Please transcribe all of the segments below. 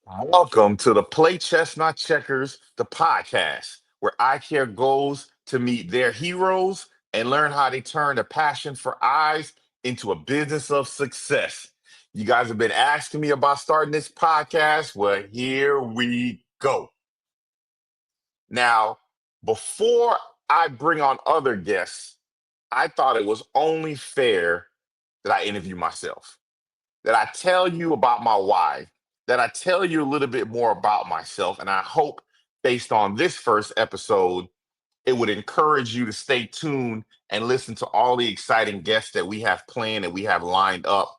Welcome to the Play Chess Not Checkers, the podcast, where I care goes to meet their heroes and learn how they turn a passion for eyes into a business of success. You guys have been asking me about starting this podcast. Well, here we go. Now, before I bring on other guests, I thought it was only fair that I interview myself, that I tell you about my why, that I tell you a little bit more about myself. And I hope, based on this first episode, it would encourage you to stay tuned and listen to all the exciting guests that we have planned and we have lined up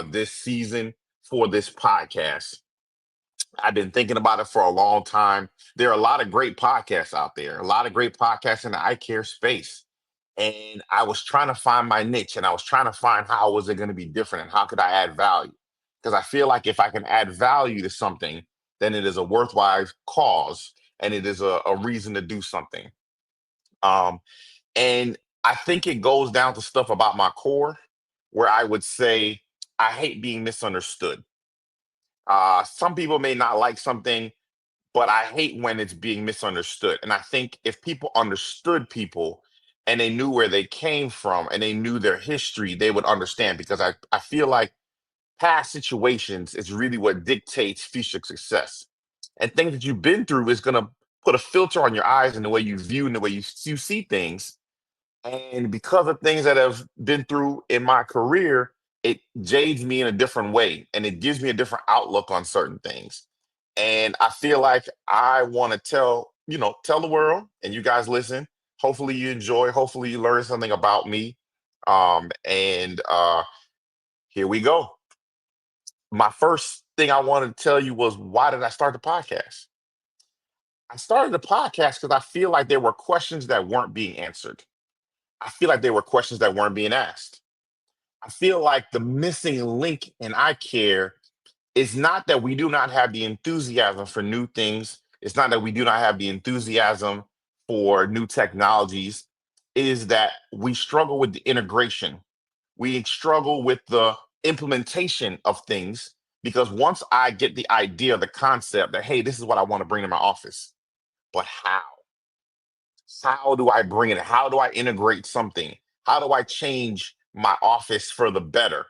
this season for this podcast. I've been thinking about it for a long time. There are a lot of great podcasts out there, a lot of great podcasts in the eye care space. And I was trying to find my niche and I was trying to find how was it going to be different and how could I add value? Because I feel like if I can add value to something, then it is a worthwhile cause and it is a reason to do something. Um, and I think it goes down to stuff about my core where I would say I hate being misunderstood. Some people may not like something, but I hate when it's being misunderstood. And I think if people understood people and they knew where they came from and they knew their history, they would understand because I feel like past situations is really what dictates future success. And things that you've been through is going to put a filter on your eyes and the way you view and the way you see things. And because of things that have been through in my career, it jades me in a different way and it gives me a different outlook on certain things. And I feel like I want to tell the world and you guys listen. Hopefully you enjoy, hopefully you learn something about me. And Here we go. My first thing I wanted to tell you was why did I start the podcast? I started the podcast because I feel like there were questions that weren't being answered. I feel like there were questions that weren't being asked. I feel like the missing link in eye care is not that we do not have the enthusiasm for new things. It's not that we do not have the enthusiasm for new technologies. It is that we struggle with the integration. We struggle with the implementation of things because once I get the idea, the concept that, hey, this is what I want to bring to my office, but how? How do I bring it? How do I integrate something? How do I change my office for the better?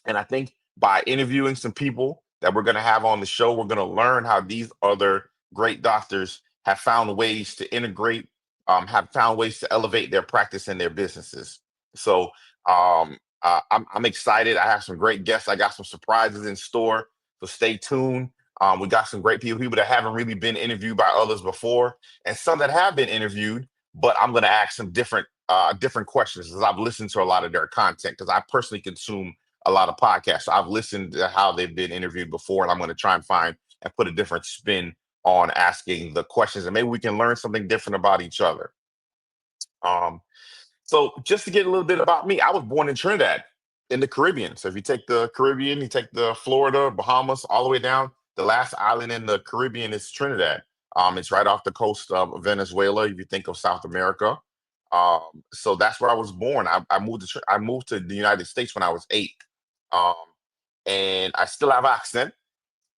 And I think by interviewing some people that we're going to have on the show, we're going to learn how these other great doctors have found ways to integrate, have found ways to elevate their practice and their businesses. So I'm excited. I have some great guests. I got some surprises in store. So stay tuned. We got some great people that haven't really been interviewed by others before, and some that have been interviewed. But I'm going to ask some different questions as I've listened to a lot of their content because I personally consume a lot of podcasts. So I've listened to how they've been interviewed before, and I'm going to try and find and put a different spin on asking the questions, and maybe we can learn something different about each other. Um, so just to get a little bit about me, I was born in Trinidad in the Caribbean. So if you take the Caribbean, you take the Florida, Bahamas, all the way down, the last island in the Caribbean is Trinidad. It's right off the coast of Venezuela. If you think of South America, so that's where I was born. I moved to the United States when I was 8, um, and I still have accent.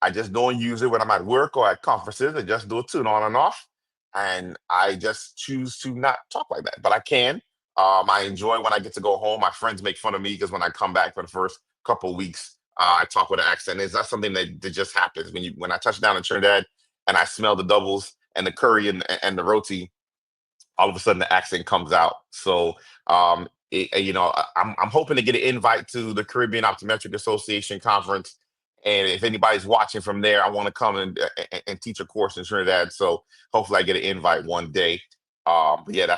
I just don't use it when I'm at work or at conferences. I just do it tune on and off. And I just choose to not talk like that. But I can. I enjoy when I get to go home. My friends make fun of me because when I come back for the first couple of weeks, I talk with an accent. It's not something that just happens. When I touch down in Trinidad and I smell the doubles and the curry and the roti, all of a sudden the accent comes out. So I'm hoping to get an invite to the Caribbean Optometric Association conference. And if anybody's watching from there, I want to come and teach a course in Trinidad. So hopefully I get an invite one day. But yeah,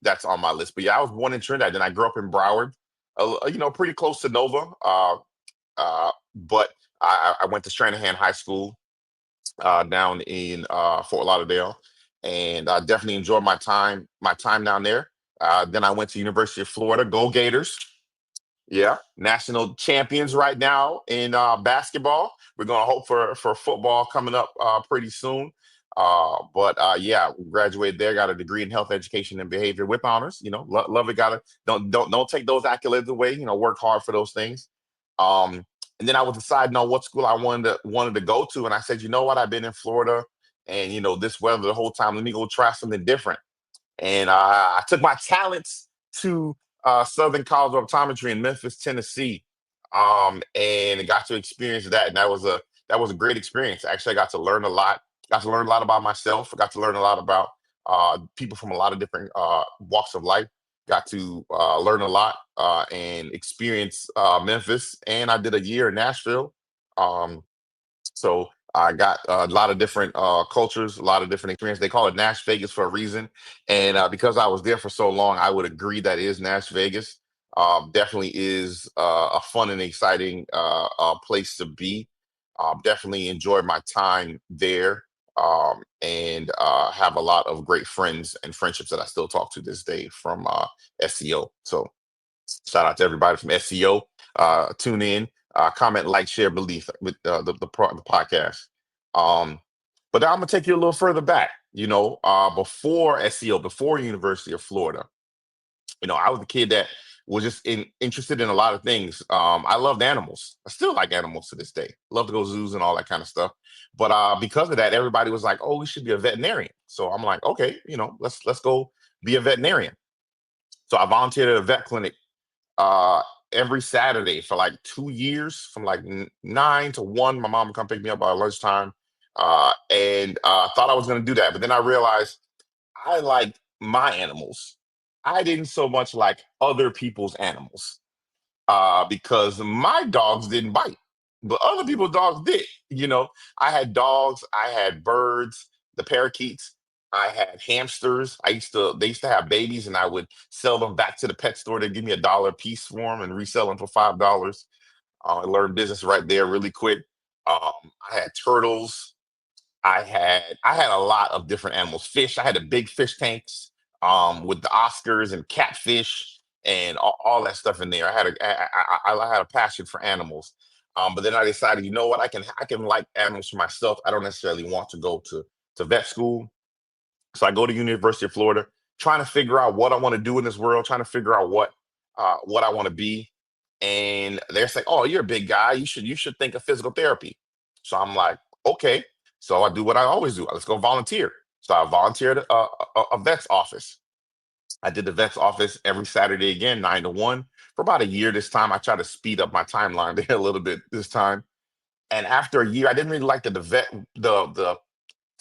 that's on my list. But yeah, I was born in Trinidad, and I grew up in Broward, pretty close to Nova. But I went to Stranahan High School down in Fort Lauderdale, and I definitely enjoyed my time down there. Then I went to University of Florida. Go Gators! Yeah, national champions right now in basketball. We're gonna hope for football coming up pretty soon. But yeah, graduated there. Got a degree in health education and behavior with honors. Love it. Gotta don't take those accolades away. Work hard for those things. Um, And then I was deciding on what school I wanted to go to, and I said, you know what, I've been in Florida, and this weather the whole time. Let me go try something different. And I took my talents to Southern College of Optometry in Memphis, Tennessee, and got to experience that. And that was a great experience. Actually, I got to learn a lot. Got to learn a lot about myself. I got to learn a lot about people from a lot of different walks of life. Got to learn a lot and experience Memphis. And I did a year in Nashville. Um, so I got a lot of different cultures, a lot of different experience. They call it Nash Vegas for a reason, and because I was there for so long, I would agree that is Nash Vegas. Definitely is a fun and exciting place to be. Definitely enjoyed my time there, and have a lot of great friends and friendships that I still talk to this day from SEO. So shout out to everybody from SEO. Tune in, comment, like, share, belief with the podcast. Um, but I'm gonna take you a little further back. Before SEO, before University of Florida, I was a kid that was just interested in a lot of things. I loved animals. I still like animals to this day. Love to go zoos and all that kind of stuff. But because of that, everybody was like, "Oh, we should be a veterinarian." So I'm like, "Okay, let's go be a veterinarian." So I volunteered at a vet clinic uh every Saturday for like 2 years, from like 9 to 1. My mom would come pick me up by lunchtime, and thought I was going to do that, but then I realized I like my animals. I didn't so much like other people's animals, because my dogs didn't bite, but other people's dogs did. I had dogs, I had birds, the parakeets, I had hamsters. They used to have babies, and I would sell them back to the pet store. They'd give me $1 a piece for them and resell them for $5. I learned business right there really quick. I had turtles. I had a lot of different animals. Fish. I had the big fish tanks with the Oscars and catfish and all that stuff in there. I had a passion for animals. But then I decided, you know what, I can like animals for myself. I don't necessarily want to go to vet school. So I go to University of Florida, trying to figure out what I want to do in this world, trying to figure out what I want to be. And they're saying, "Oh, you're a big guy. You should think of physical therapy." So I'm like, "Okay." So I do what I always do. Let's go volunteer. So I volunteered a vet's office. I did the vet's office every Saturday again, 9 to 1, for about a year. This time, I tried to speed up my timeline there a little bit this time. And after a year, I didn't really like that the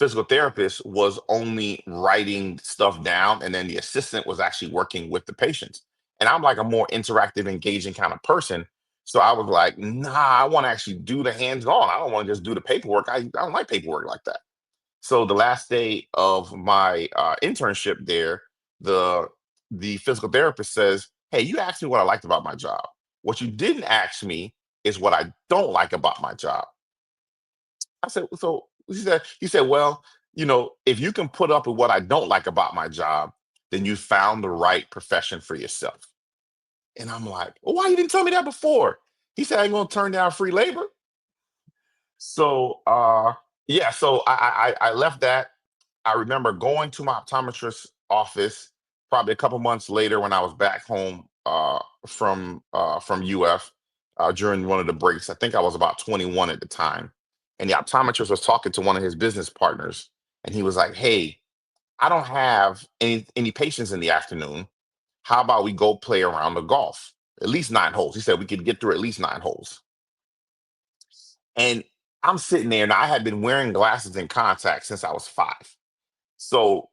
physical therapist was only writing stuff down, and then the assistant was actually working with the patients. And I'm like a more interactive, engaging kind of person. So I was like, nah, I want to actually do the hands-on. I don't want to just do the paperwork. I don't like paperwork like that. So the last day of my internship there, the the physical therapist says, "Hey, you asked me what I liked about my job. What you didn't ask me is what I don't like about my job." I said, "So," he said, "Well, if you can put up with what I don't like about my job, then you found the right profession for yourself." And I'm like, "Well, why you didn't tell me that before?" He said, "I ain't gonna turn down free labor." So yeah, so I left that. I remember going to my optometrist's office probably a couple months later when I was back home from UF during one of the breaks. I think I was about 21 at the time. And the optometrist was talking to one of his business partners, and he was like, "Hey, I don't have any patients in the afternoon. How about we go play around the golf? At least 9 holes." He said we could get through at least 9 holes. And I'm sitting there, and I had been wearing glasses and contacts since I was 5. So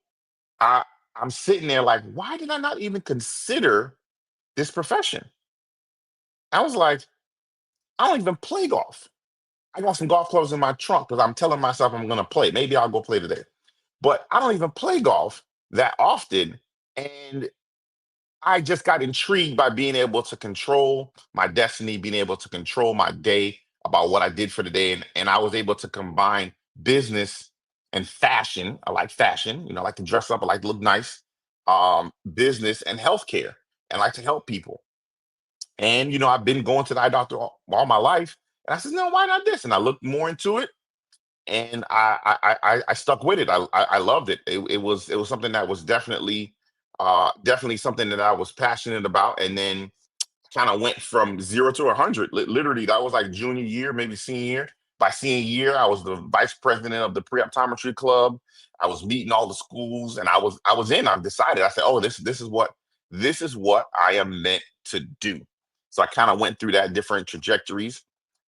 I I'm sitting there like, why did I not even consider this profession? I was like, I don't even play golf. I got some golf clubs in my trunk because I'm telling myself I'm gonna play. Maybe I'll go play today. But I don't even play golf that often. And I just got intrigued by being able to control my destiny, being able to control my day, about what I did for the day. And I was able to combine business and fashion. I like fashion, I like to dress up, I like to look nice, business and healthcare, and I like to help people. And, I've been going to the eye doctor all my life. And I said, no, why not this? And I looked more into it, and I stuck with it. I loved it. It was something that was definitely something that I was passionate about. And then kind of went from 0 to 100. Literally, that was like junior year, maybe senior year. By senior year, I was the vice president of the pre-optometry club. I was meeting all the schools, and I was in. I decided. I said, "Oh, this is what I am meant to do." So I kind of went through that different trajectories,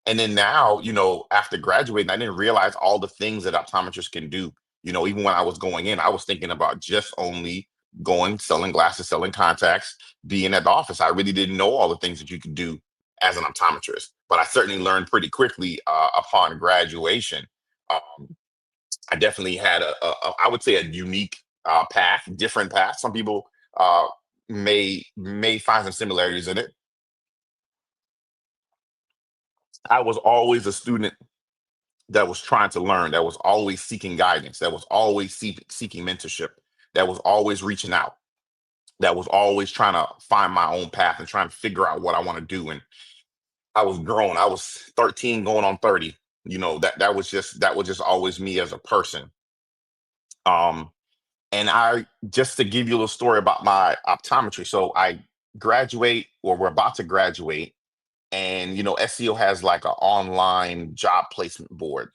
and then now, after graduating, I didn't realize all the things that optometrists can do. Even when I was going in, I was thinking about just only going, selling glasses, selling contacts, being at the office. I really didn't know all the things that you could do as an optometrist, but I certainly learned pretty quickly upon graduation. Um, I definitely had I would say, a unique path, different path. Some people uh, may find some similarities in it. I was always a student that was trying to learn, that was always seeking guidance, that was always seeking mentorship, that was always reaching out, that was always trying to find my own path and trying to figure out what I want to do. And I was grown. I was 13 going on 30. That was just always me as a person. Um, and I just to give you a little story about my optometry. So I graduate, or we're about to graduate, and SEO has like an online job placement board.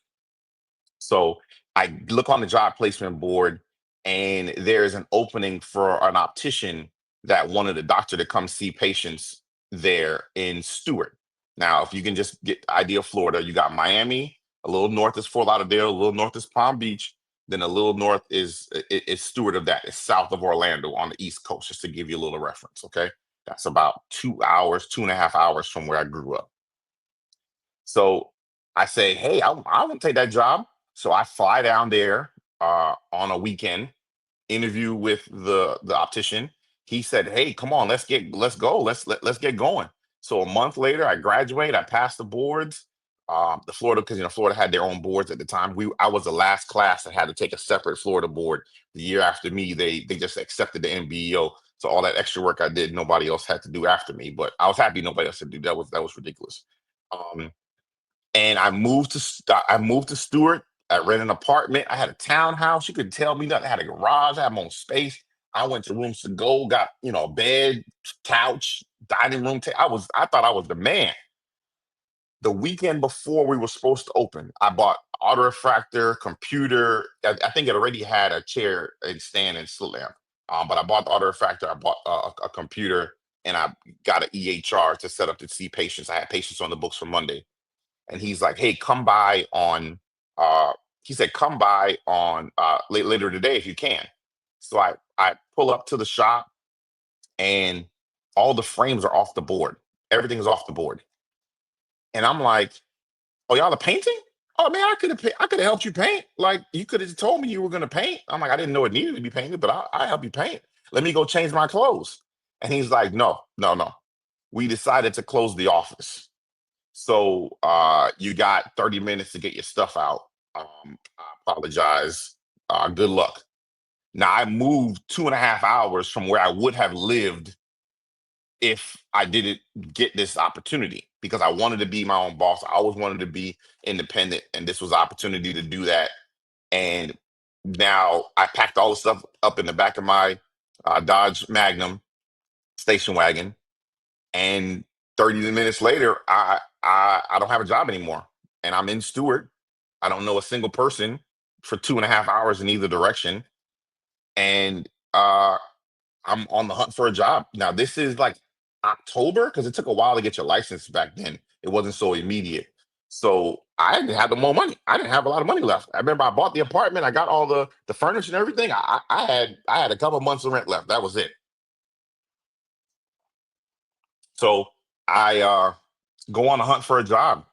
So I look on the job placement board, and there's an opening for an optician that wanted a doctor to come see patients there in Stewart. Now, if you can just get the idea of Florida, you got Miami, a little north is Fort Lauderdale, a little north is Palm Beach, then a little north is Stewart of that. It's south of Orlando on the East Coast, just to give you a little reference. Okay. That's about 2 hours, 2.5 hours from where I grew up. So I say, hey, I want to take that job. So I fly down there on a weekend, interview with the optician. He said, "Hey, come on, let's go, let's get going." So a month later, I graduate. I passed the boards. The Florida, because Florida had their own boards at the time. I was the last class that had to take a separate Florida board. The year after me, they just accepted the MBEO. So all that extra work I did, nobody else had to do after me. But I was happy nobody else had to do. That was ridiculous. Um, and I moved to Stewart. I rented an apartment. I had a townhouse. You could tell me nothing. I had a garage. I had my own space. I went to rooms to go. Got a bed, couch, dining room. I thought I was the man. The weekend before we were supposed to open, I bought auto refractor, computer. I think it already had a chair and stand and slit lamp. But I bought the auto refractor. I bought a computer, and I got an EHR to set up to see patients. I had patients on the books for Monday, and he's like, "Hey, come by on." Uh, he said, "Come by on later today if you can." So I pull up to the shop, and all the frames are off the board. Everything is off the board, and I'm like, "Oh, y'all are painting? Oh man, I could have helped you paint. Like you could have told me you were gonna paint." I'm like, "I didn't know it needed to be painted, but I help you paint. Let me go change my clothes." And he's like, "No, no, no. We decided to close the office. So you got 30 minutes to get your stuff out. I apologize. Good luck." Now I moved 2.5 hours from where I would have lived if I didn't get this opportunity, because I wanted to be my own boss. I always wanted to be independent, and this was an opportunity to do that. And now I packed all the stuff up in the back of my Dodge Magnum station wagon, and 30 minutes later, I don't have a job anymore, and I'm in Stewart. I don't know a single person for 2.5 hours in either direction, and I'm on the hunt for a job now. This is like October, because it took a while to get your license back then. It wasn't so immediate. So I didn't have the more money. I didn't have a lot of money left. I remember I bought the apartment. I got all the furniture and everything. I had a couple months of rent left. That was it. So I go on a hunt for a job,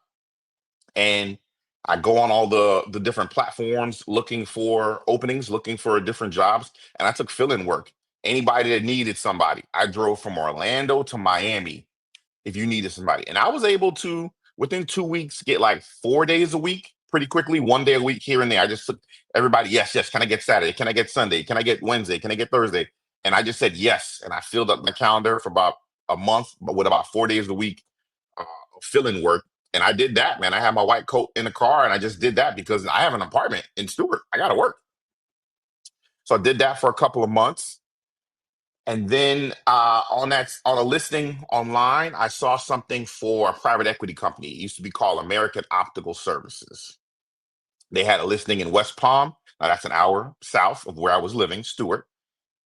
and I go on all the different platforms looking for openings, looking for different jobs, and I took fill-in work. Anybody that needed somebody, I drove from Orlando to Miami if you needed somebody, and I was able to within 2 weeks get like 4 days a week pretty quickly, one day a week here and there. I just took everybody, yes, yes. Can I get Saturday? Can I get Sunday? Can I get Wednesday? Can I get Thursday? And I just said yes, and I filled up my calendar for about a month, but with about 4 days a week uh, fill-in work. And I did that, man. I had my white coat in the car, and I just did that because I have an apartment in Stewart. I got to work. So I did that for a couple of months. And then on a listing online, I saw something for a private equity company. It used to be called American Optical Services. They had a listing in West Palm. That's an hour south of where I was living, Stewart.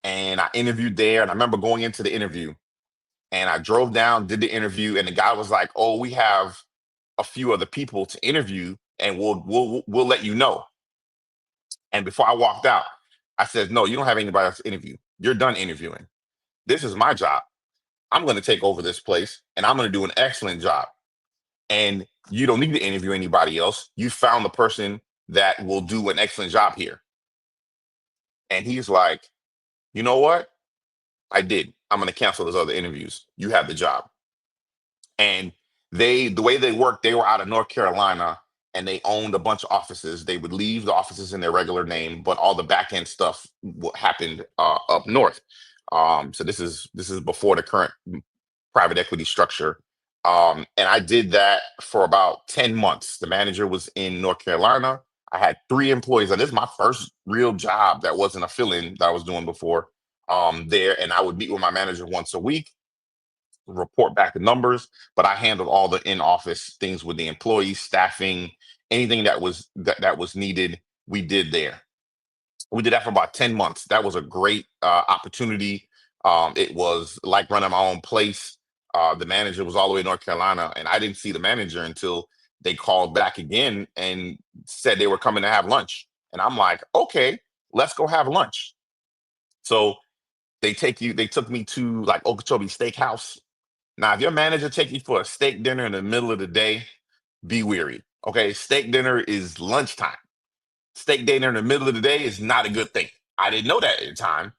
And I interviewed there. And I remember going into the interview, and I drove down, did the interview, and the guy was like, "Oh, we have a few other people to interview, and we'll let you know." And before I walked out, I said, "No, you don't have anybody else to interview. You're done interviewing. This is my job. I'm going to take over this place, and I'm going to do an excellent job. And you don't need to interview anybody else. You found the person that will do an excellent job here." And he's like, "You know what? I did. I'm going to cancel those other interviews. You have the job." And the way they worked, they were out of North Carolina, and they owned a bunch of offices. They would leave the offices in their regular name, but all the back end stuff happened up north. So this is before the current private equity structure. And I did that for about 10 months. The manager was in North Carolina. I had three employees, and this is my first real job that wasn't a fill-in that I was doing before there. And I would meet with my manager once a week, report back the numbers, but I handled all the in-office things with the employees, staffing, anything that was needed, we did there. We did that for about 10 months. That was a great opportunity. It was like running my own place. The manager was all the way in North Carolina, and I didn't see the manager until they called back again and said they were coming to have lunch. And I'm like, okay, let's go have lunch. So they took me to like Okeechobee Steakhouse. Now, if your manager take you for a steak dinner in the middle of the day, be weary. Okay, steak dinner is lunchtime. Steak dinner in the middle of the day is not a good thing. I didn't know that at the time.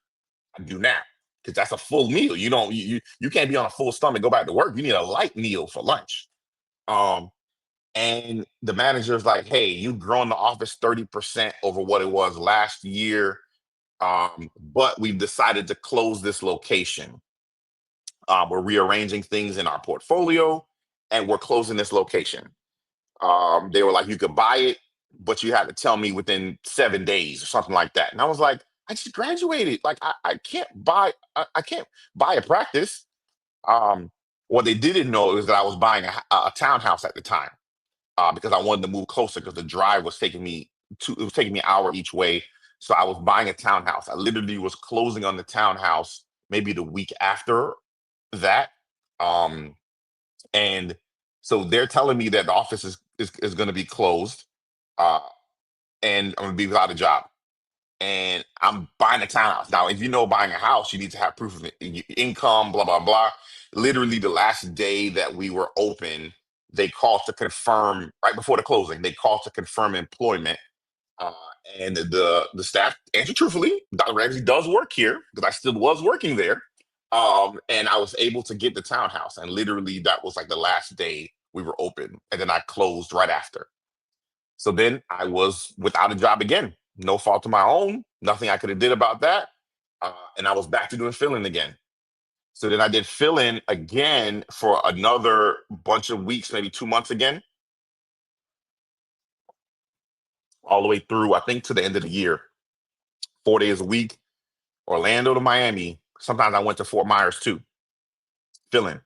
I do now, because that's a full meal. You don't you can't be on a full stomach go back to work. You need a light meal for lunch. Um, and the manager's like, "Hey, you've grown the office 30% over what it was last year, but we've decided to close this location. We're rearranging things in our portfolio, and we're closing this location." They were like, "You could buy it, but you had to tell me within 7 days or something like that." And I was like, "I just graduated. Like, I can't buy a practice." Um, what they didn't know is that I was buying a townhouse at the time, because I wanted to move closer, because the drive was taking me it was taking me an hour each way. So I was buying a townhouse. I literally was closing on the townhouse maybe the week after that. Um, and so they're telling me that the office is going to be closed, uh, and I'm going to be without a job. And I'm buying a townhouse. Now, if you know buying a house, you need to have proof of income, blah, blah, blah. Literally, the last day that we were open, they called to confirm, right before the closing, they called to confirm employment. Uh, and the staff answered truthfully. Dr. Ramsey does work here, because I still was working there. And I was able to get the townhouse. And literally, that was like the last day we were open. And then I closed right after. So then I was without a job again. No fault of my own. Nothing I could have did about that. And I was back to doing fill-in again. So then I did fill-in again for another bunch of weeks, maybe 2 months again, all the way through, I think, to the end of the year. 4 days a week, Orlando to Miami. Sometimes I went to Fort Myers too, filling.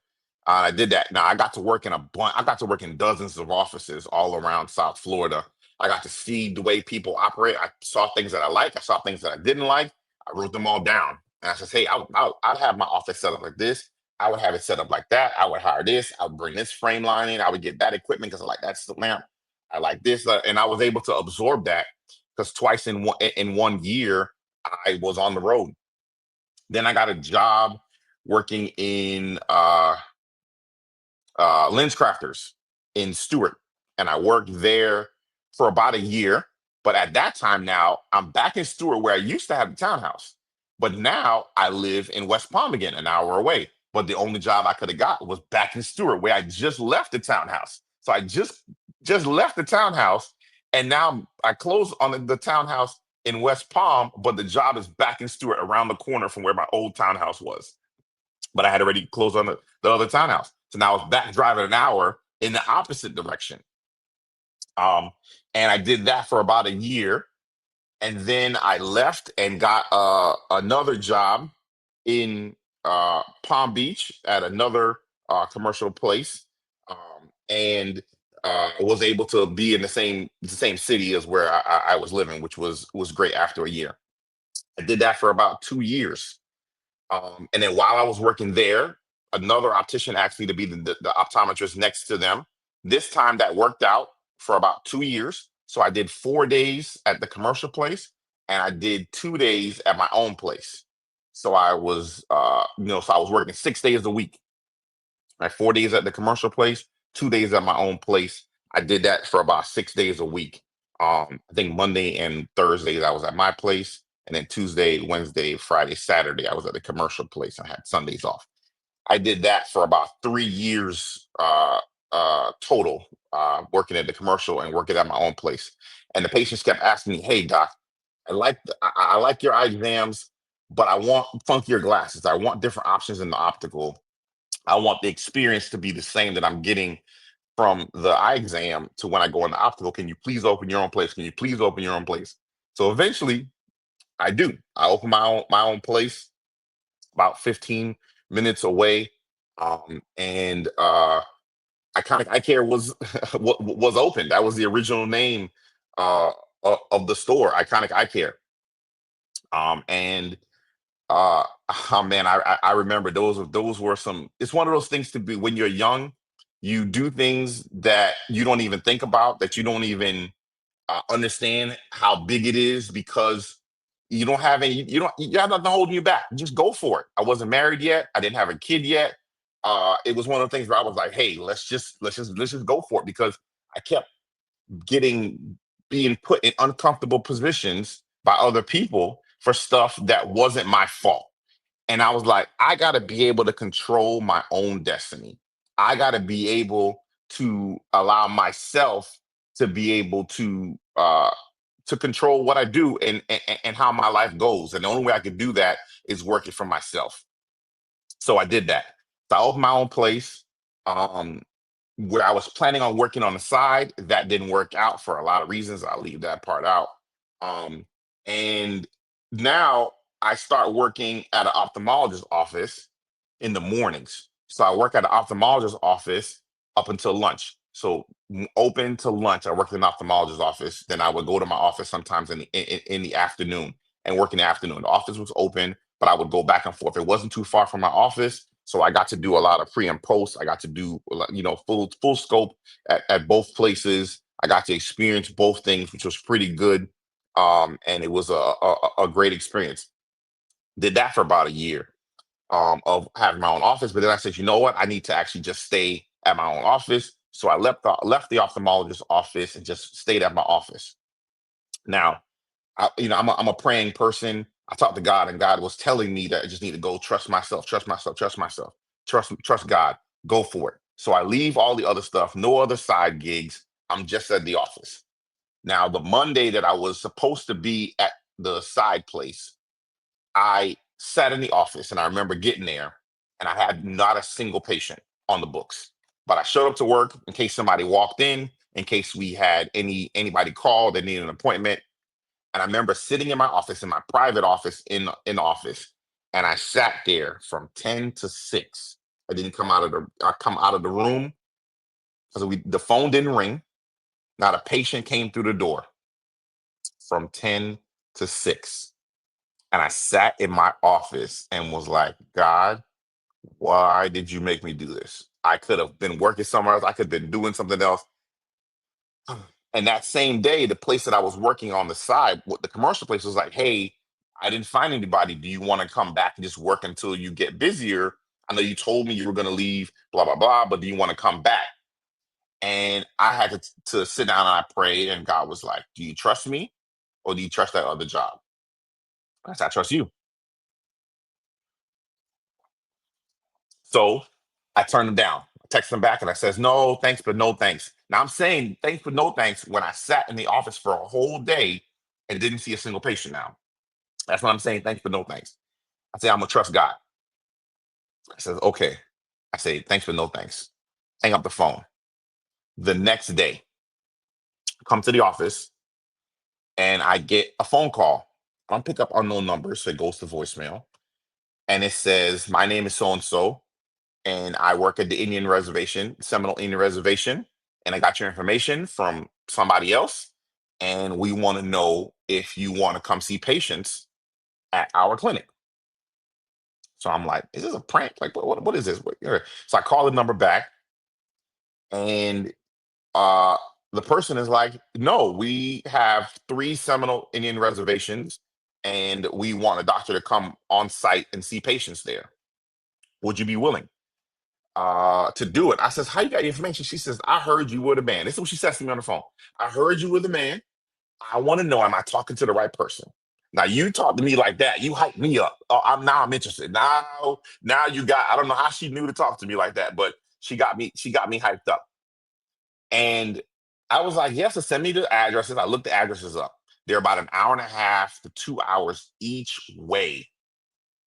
I did that. Now I got to work in a bunch. I got to work in dozens of offices all around South Florida. I got to see the way people operate. I saw things that I like. I saw things that I didn't like. I wrote them all down, and I said, "Hey, I'd have my office set up like this. I would have it set up like that. I would hire this. I would bring this frame line in. I would get that equipment because I like that's the lamp. I like this, and I was able to absorb that, because twice in 1 year I was on the road. Then I got a job working in Lens Crafters in Stewart, and I worked there for about a year. But at that time, now I'm back in Stewart where I used to have the townhouse, but now I live in West Palm again, an hour away. But the only job I could have got was back in Stewart, where I just left the townhouse. So I just left the townhouse, and now I closed on the townhouse in West Palm, but the job is back in Stewart, around the corner from where my old townhouse was. But I had already closed on the other townhouse. So now I was back driving an hour in the opposite direction. Um, and I did that for about a year. And then I left and got another job in Palm Beach at another commercial place, and was able to be in the same city as where I was living, which was great after a year. I did that for about 2 years. And then while I was working there, another optician asked me to be the optometrist next to them. This time that worked out for about 2 years. So I did 4 days at the commercial place and I did 2 days at my own place. So I was working 6 days a week, like 4 days at the commercial place, 2 days at my own place. I did that for about 6 days a week. I think Monday and Thursdays I was at my place, and then Tuesday, Wednesday, Friday, Saturday I was at the commercial place. I had Sundays off. I did that for about 3 years total, working at the commercial and working at my own place. And the patients kept asking me, "Hey, doc, I like your eye exams, but I want funkier glasses. I want different options in the optical. I want the experience to be the same that I'm getting from the eye exam to when I go in the optical. Can you please open your own place? Can you please open your own place?" So eventually I do. I open my own place about 15 minutes away. And Iconic Eye Care was was open. That was the original name of the store, Iconic Eye Care. And uh oh man, I remember those were some. It's one of those things to be when you're young, you do things that you don't even think about, that you don't even understand how big it is, because you got nothing holding you back. Just go for it. I wasn't married yet. I didn't have a kid yet. It was one of the things where I was like, hey, let's just go for it, because I kept getting being put in uncomfortable positions by other people for stuff that wasn't my fault. And I was like, I got to be able to control my own destiny. I got to be able to allow myself to be able to control what I do, and how my life goes. And the only way I could do that is working for myself. So I did that. So I opened my own place. Um, where I was planning on working on the side, that didn't work out for a lot of reasons. I'll leave that part out. Um, and now I start working at an ophthalmologist's office in the mornings. So I work at an ophthalmologist's office up until lunch. So open to lunch, I worked in an ophthalmologist's office. Then I would go to my office sometimes in the afternoon and work in the afternoon. The office was open, but I would go back and forth. It wasn't too far from my office, so I got to do a lot of pre and post. I got to do full scope at both places. I got to experience both things, which was pretty good, and it was a great experience. Did that for about a year, of having my own office. But then I said, you know what? I need to actually just stay at my own office. So I left the ophthalmologist's office and just stayed at my office. Now, I'm a praying person. I talked to God, and God was telling me that I just need to go trust myself, trust myself, trust myself, trust God, go for it. So I leave all the other stuff, no other side gigs. I'm just at the office. Now, the Monday that I was supposed to be at the side place, I sat in the office, and I remember getting there and I had not a single patient on the books. But I showed up to work in case somebody walked in case we had anybody call that needed an appointment. And I remember sitting in my office, in my private office, in office, and I sat there from 10 to 6. I didn't come out of the I come out of the room because the phone didn't ring. Not a patient came through the door from 10 to 6. And I sat in my office and was like, God, why did you make me do this? I could have been working somewhere else. I could have been doing something else. And that same day, the place that I was working on the side, what the commercial place was like, hey, I didn't find anybody. Do you want to come back and just work until you get busier? I know you told me you were going to leave, blah, blah, blah, but do you want to come back? And I had to sit down and I prayed, and God was like, do you trust me, or do you trust that other job? I said, I trust you. So I turned him down. I texted him back and I says, no, thanks, but no thanks. Now I'm saying thanks, but no thanks when I sat in the office for a whole day and didn't see a single patient now. That's what I'm saying. Thanks, but no thanks. I say, I'm gonna trust God. I says, okay. I say, thanks, but no thanks. Hang up the phone. The next day, come to the office and I get a phone call. I don't pick up unknown numbers, so it goes to voicemail. and it says, "My name is so and so, and I work at the Indian Reservation, Seminole Indian Reservation, and I got your information from somebody else, and we want to know if you want to come see patients at our clinic." So I'm like, "Is this a prank? Like, what is this?" So I call the number back, and uh, the person is like, "No, we have three Seminole Indian reservations, and we want a doctor to come on site and see patients there. Would you be willing to do it?" I says, "How you got the information?" She says, "I heard you were the man." This is what she says to me on the phone. "I heard you were the man. I want to know, am I talking to the right person?" Now you talk to me like that, you hype me up. Oh, I'm interested. Now you got, I don't know how she knew to talk to me like that, but she got me hyped up. And I was like, "Yes, so send me the addresses." I looked the addresses up. They're about an hour and a half to 2 hours each way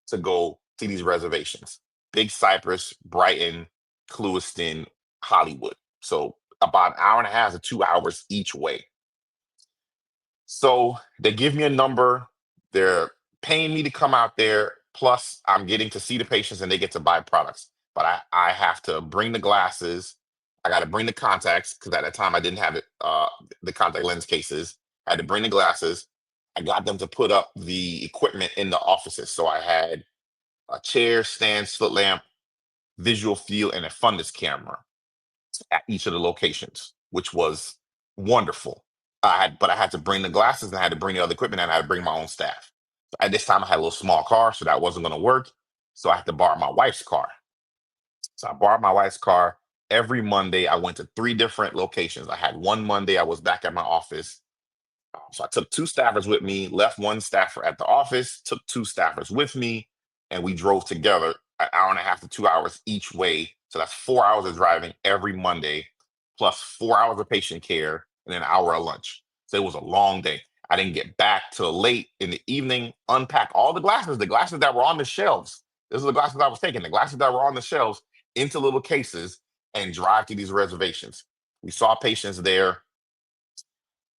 to go to these reservations. Big Cypress, Brighton, Clewiston, Hollywood. So about an hour and a half to 2 hours each way. So they give me a number. They're paying me to come out there. Plus, I'm getting to see the patients and they get to buy products. But I have to bring the glasses. I got to bring the contacts because at that time I didn't have it, the contact lens cases. I had to bring the glasses. I got them to put up the equipment in the offices. So I had a chair, stand, slit lamp, visual field, and a fundus camera at each of the locations, which was wonderful. But I had to bring the glasses and I had to bring the other equipment and I had to bring my own staff. At this time, I had a little small car, so that wasn't going to work. So I had to borrow my wife's car. So I borrowed my wife's car. Every Monday, I went to three different locations. I had one Monday, I was back at my office. So I took two staffers with me, left one staffer at the office, took two staffers with me, and we drove together an hour and a half to 2 hours each way. So that's 4 hours of driving every Monday, plus 4 hours of patient care, and an hour of lunch. So it was a long day. I didn't get back till late in the evening, unpack all the glasses that were on the shelves. These are the glasses I was taking, the glasses that were on the shelves into little cases and drive to these reservations. We saw patients there.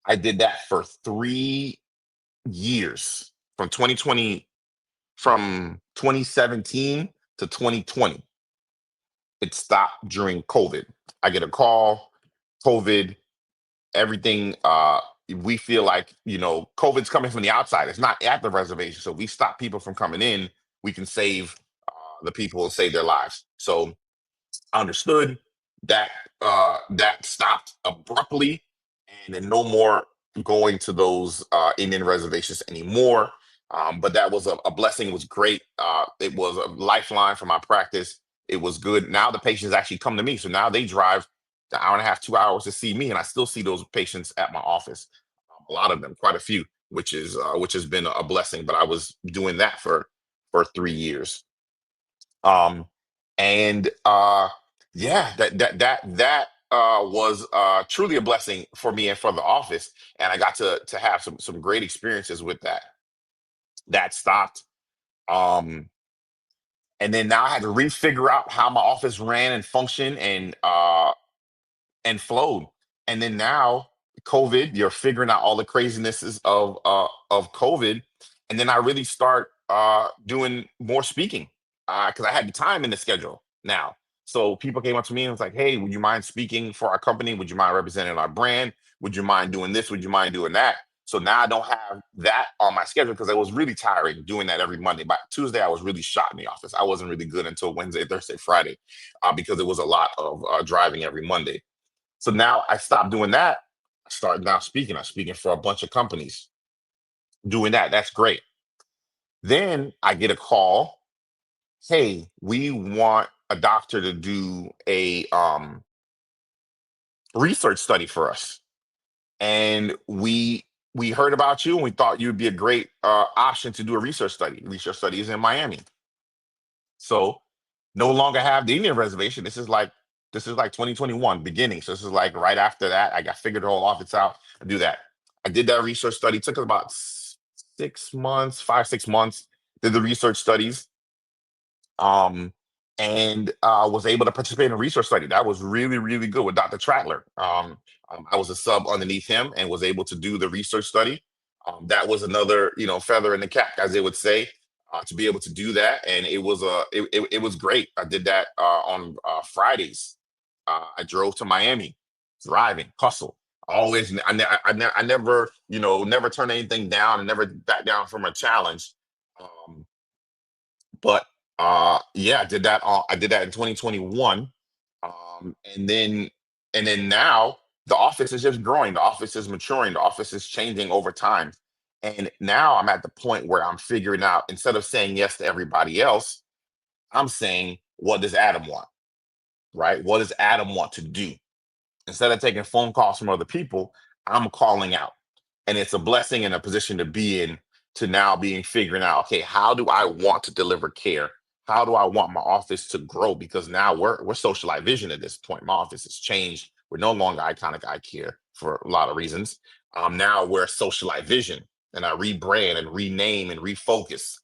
I did that for 3 years, from 2017 to 2020. It stopped during COVID. I get a call, COVID, everything. We feel like, COVID's coming from the outside. It's not at the reservation. So we stop people from coming in. We can save the people and save their lives. So understood that that stopped abruptly, and then no more going to those Indian reservations anymore. But that was a blessing. It was great. It was a lifeline for my practice. It was good. Now the patients actually come to me, so now they drive the hour and a half, 2 hours to see me, and I still see those patients at my office. A lot of them, quite a few, which has been a blessing. But I was doing that for 3 years. Um, and yeah, that was truly a blessing for me and for the office, and I got to have some great experiences with that. That stopped, um, and then now I had to refigure out how my office ran and functioned and flowed. And then now COVID, you're figuring out all the crazinesses of COVID, and then I really start doing more speaking because I had the time in the schedule now. So people came up to me and was like, "Hey, would you mind speaking for our company? Would you mind representing our brand? Would you mind doing this? Would you mind doing that?" So now I don't have that on my schedule because it was really tiring doing that every Monday. By Tuesday, I was really shot in the office. I wasn't really good until Wednesday, Thursday, Friday, because it was a lot of driving every Monday. So now I stopped doing that. I started now speaking. I'm speaking for a bunch of companies doing that. That's great. Then I get a call. "Hey, we want a doctor to do a research study for us, and we heard about you and we thought you'd be a great option to do a research study. Research study is in Miami." So no longer have the Indian reservation. This is like 2021 beginning. So this is like right after that. I got figured the whole office out to do that. I did that research study. It took us about 6 months, 5, 6 months. Did the research studies, um, and was able to participate in a research study. That was really, really good with Dr. Trattler. I was a sub underneath him and was able to do the research study. That was another, feather in the cap, as they would say. to be able to do that, and it was great. I did that on Fridays. I drove to Miami, driving, hustle. Always, I never, never turn anything down and never back down from a challenge. Um, but yeah, I did that in 2021. And then now the office is just growing, the office is maturing, the office is changing over time. And now I'm at the point where I'm figuring out, instead of saying yes to everybody else, I'm saying, what does Adam want? Right? What does Adam want to do? Instead of taking phone calls from other people, I'm calling out. And it's a blessing and a position to be in, to now being figuring out, okay, how do I want to deliver care? How do I want my office to grow? Because now we're socialized vision at this point. My office has changed. We're no longer iconic eye care for a lot of reasons. Now we're socialized vision, and I rebrand and rename and refocus.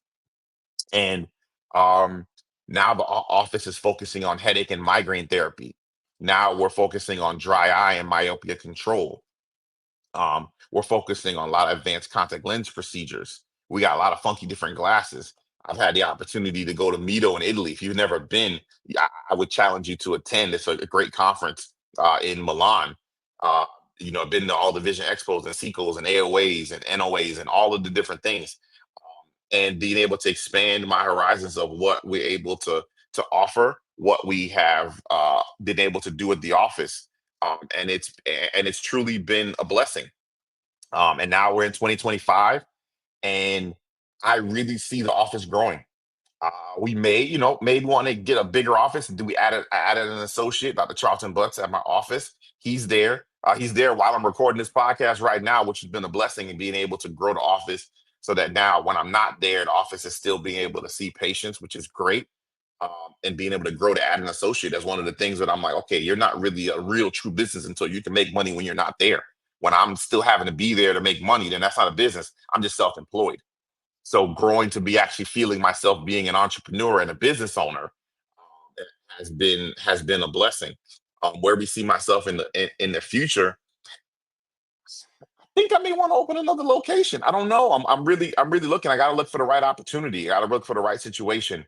And um, now the office is focusing on headache and migraine therapy. Now we're focusing on dry eye and myopia control. We're focusing on a lot of advanced contact lens procedures. We got a lot of funky different glasses. I've had the opportunity to go to Mito in Italy. If you've never been, I would challenge you to attend. It's a great conference in Milan. Uh, I've been to all the Vision Expos and SECOs and AOAs and NOAs and all of the different things, and being able to expand my horizons of what we're able to offer, what we have been able to do at the office, and it's truly been a blessing. And now we're in 2025, and I really see the office growing. We may, maybe want to get a bigger office. Do we added an associate, Dr. Charlton Butts, at my office? He's there. He's there while I'm recording this podcast right now, which has been a blessing in being able to grow the office so that now when I'm not there, the office is still being able to see patients, which is great. And being able to grow to add an associate. That's one of the things that I'm like, okay, you're not really a real true business until you can make money when you're not there. When I'm still having to be there to make money, then that's not a business. I'm just self-employed. So growing to be actually feeling myself being an entrepreneur and a business owner has been a blessing. Where we see myself in the future, think I may want to open another location. I don't know. I'm really looking. I got to look for the right opportunity. I got to look for the right situation.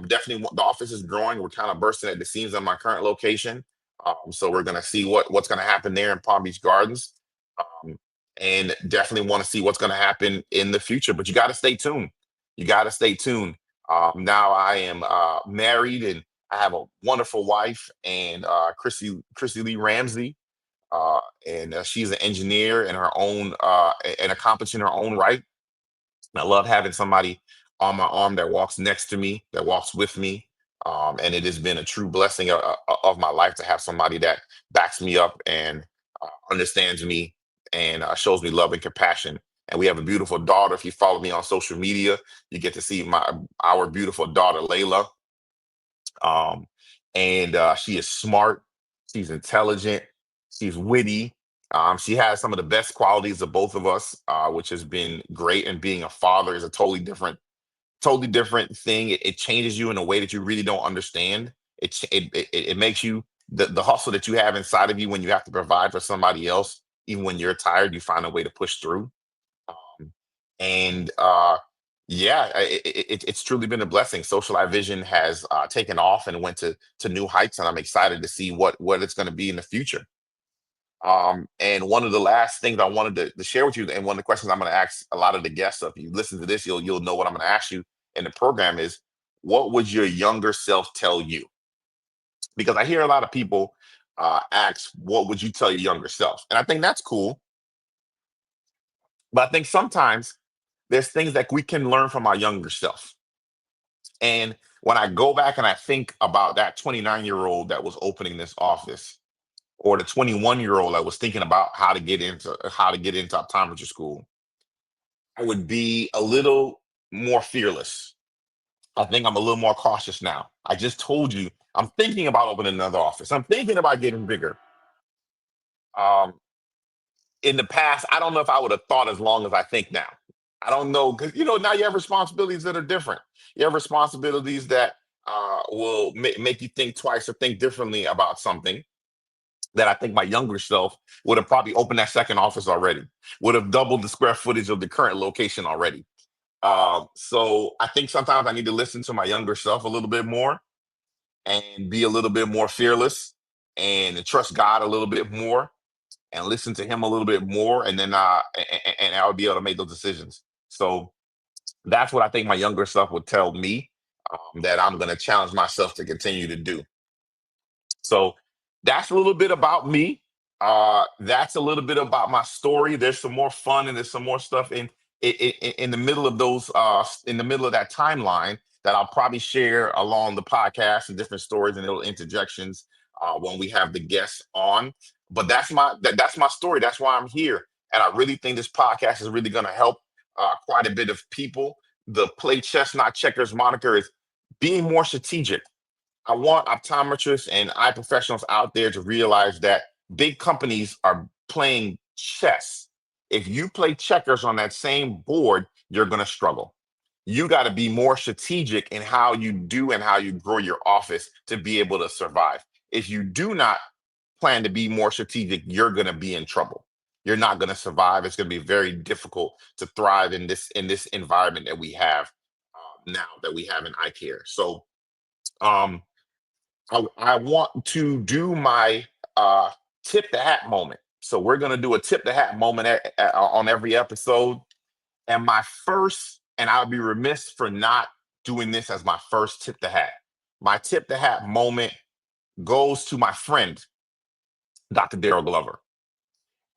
Definitely, the office is growing. We're kind of bursting at the seams on my current location. So we're gonna see what's gonna happen there in Palm Beach Gardens, um, and definitely want to see what's gonna happen in the future. But you got to stay tuned. You got to stay tuned. Now I am married, and I have a wonderful wife, and Chrissy Lee Ramsey, and she's an engineer in her own and accomplished in her own right. And I love having somebody on my arm that walks next to me, that walks with me. And it has been a true blessing of my life to have somebody that backs me up and understands me and shows me love and compassion. And we have a beautiful daughter. If you follow me on social media, you get to see our beautiful daughter Layla, um, and she is smart. She's intelligent. She's witty. She has some of the best qualities of both of us, which has been great. And being a father is a totally different thing. It changes you in a way that you really don't understand. It makes you, the hustle that you have inside of you when you have to provide for somebody else, even when you're tired, you find a way to push through. Um, and yeah, it's truly been a blessing. Social Eye Vision has taken off and went to new heights, and I'm excited to see what it's going to be in the future. And one of the last things I wanted to share with you, and one of the questions I'm going to ask a lot of the guests, so if you listen to this, you'll know what I'm going to ask you in the program is, what would your younger self tell you? Because I hear a lot of people ask, what would you tell your younger self? And I think that's cool, but I think sometimes there's things that we can learn from our younger self. And when I go back and I think about that 29-year-old that was opening this office, or the 21-year-old that was thinking about how to get into optometry school, I would be a little more fearless. I think I'm a little more cautious now. I just told you I'm thinking about opening another office. I'm thinking about getting bigger. Um, in the past, I don't know if I would have thought as long as I think now. I don't know, because now you have responsibilities that are different. You have responsibilities that will make you think twice or think differently about something, that I think my younger self would have probably opened that second office already, would have doubled the square footage of the current location already. So I think sometimes I need to listen to my younger self a little bit more and be a little bit more fearless and trust God a little bit more and listen to him a little bit more. And then and I'll be able to make those decisions. So that's what I think my younger self would tell me, that I'm going to challenge myself to continue to do. So that's a little bit about me. That's a little bit about my story. There's some more fun and there's some more stuff in the middle of those in the middle of that timeline that I'll probably share along the podcast and different stories and little interjections when we have the guests on. But that's my story. That's why I'm here, and I really think this podcast is really going to help quite a bit of people. The Play Chess Not Checkers moniker is being more strategic. I want optometrists and eye professionals out there to realize that big companies are playing chess. If you play checkers on that same board, you're going to struggle. You got to be more strategic in how you do and how you grow your office to be able to survive. If you do not plan to be more strategic, you're going to be in trouble. You're not going to survive. It's going to be very difficult to thrive in this environment that we have now that we have in eye care. So, um, I want to do my tip the hat moment. So we're gonna do a tip the hat moment on every episode. And my first, and I would be remiss for not doing this as my first tip the hat. My tip the hat moment goes to my friend, Dr. Daryl Glover.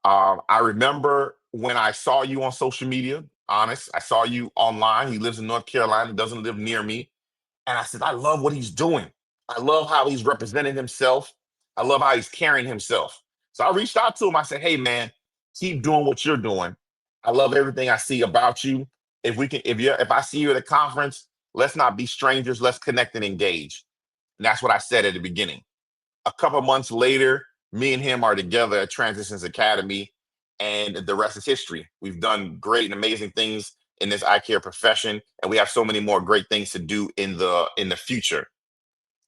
I remember when I saw you on social media. Honest, I saw you online. He lives in North Carolina, doesn't live near me. And I said, I love what he's doing. I love how he's representing himself. I love how he's carrying himself. So I reached out to him. I said, hey man, keep doing what you're doing. I love everything I see about you. If I see you at a conference, let's not be strangers. Let's connect and engage. And that's what I said at the beginning. A couple months later, me and him are together at Transitions Academy, and the rest is history. We've done great and amazing things in this eye care profession, and we have so many more great things to do in the future.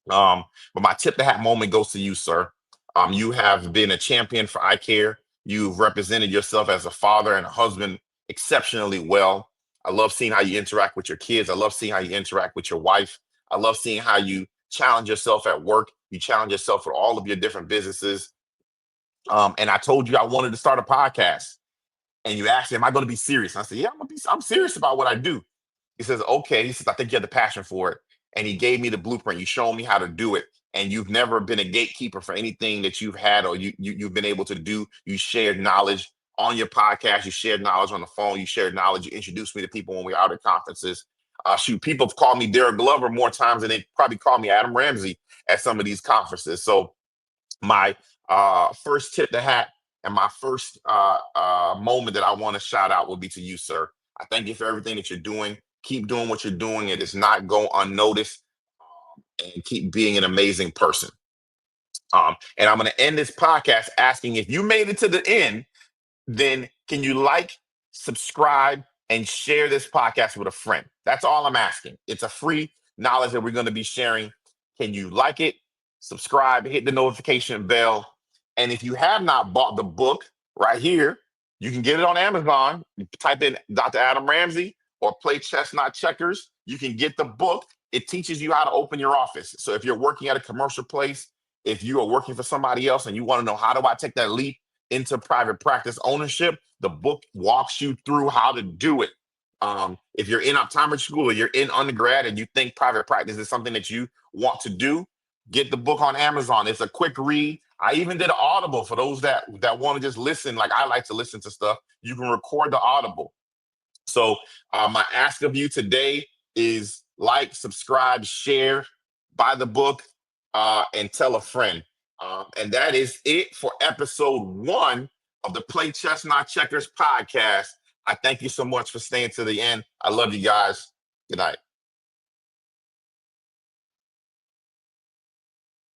But my tip the hat moment goes to you, sir. You have been a champion for eye care. You've represented yourself as a father and a husband exceptionally well. I love seeing how you interact with your kids. I love seeing how you interact with your wife. I love seeing how you challenge yourself at work. You challenge yourself for all of your different businesses. And I told you I wanted to start a podcast, and you asked me, "Am I going to be serious?" And I said, "Yeah, I'm serious about what I do." He says, okay. He says, I think you have the passion for it. And he gave me the blueprint. You showed me how to do it. And you've never been a gatekeeper for anything that you've had or you've been able to do. You shared knowledge on your podcast. You shared knowledge on the phone. You shared knowledge. You introduced me to people when we were out at conferences. Shoot, people have called me Derek Glover more times than they probably call me Adam Ramsey at some of these conferences. So my first tip the hat and my first moment that I want to shout out will be to you, sir. I thank you for everything that you're doing. Keep doing what you're doing. It does not go unnoticed, and keep being an amazing person. And I'm going to end this podcast asking if you made it to the end, then can you like, subscribe, and share this podcast with a friend? That's all I'm asking. It's a free knowledge that we're going to be sharing. Can you like it, subscribe, hit the notification bell? And if you have not bought the book right here, you can get it on Amazon. You type in Dr. Adam Ramsey or Play Chess Not Checkers. You can get the book. It teaches you how to open your office. So if you're working at a commercial place, if you are working for somebody else and you want to know how do I take that leap into private practice ownership, the book walks you through how to do it. If you're in optometry school or you're in undergrad and you think private practice is something that you want to do, get the book on Amazon. It's a quick read. I even did an Audible for those that want to just listen. Like I like to listen to stuff. You can record the Audible. So my ask of you today is like, subscribe, share, buy the book, and tell a friend. And that is it for episode 1 of the Play Chess Not Checkers podcast. I thank you so much for staying to the end. I love you guys. Good night.